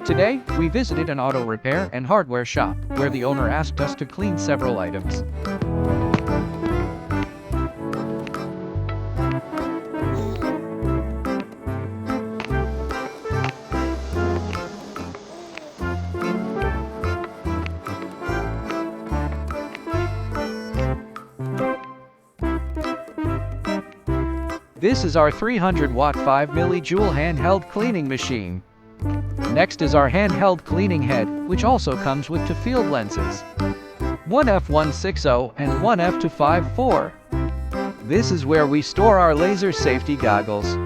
Today, we visited an auto repair and hardware shop, where the owner asked us to clean several items. This is our 300-watt 5 millijoule handheld cleaning machine. Next is our handheld cleaning head, which also comes with two field lenses, one f1.60 and one f2.54. This is where we store our laser safety goggles.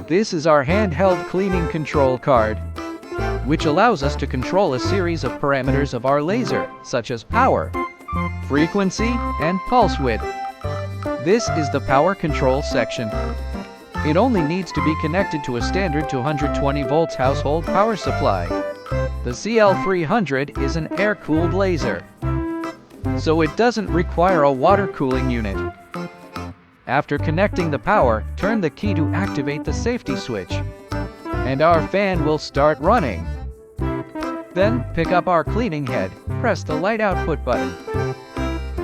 This is our handheld cleaning control card, which allows us to control a series of parameters of our laser, such as power, frequency, and pulse width. This is the power control section. It only needs to be connected to a standard 220 volts household power supply. The CL2-300 is an air-cooled laser, so it doesn't require a water cooling unit. After connecting the power, turn the key to activate the safety switch, and our fan will start running. Then, pick up our cleaning head, press the light output button.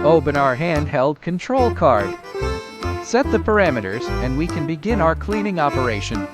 Open our handheld control card. Set the parameters and we can begin our cleaning operation.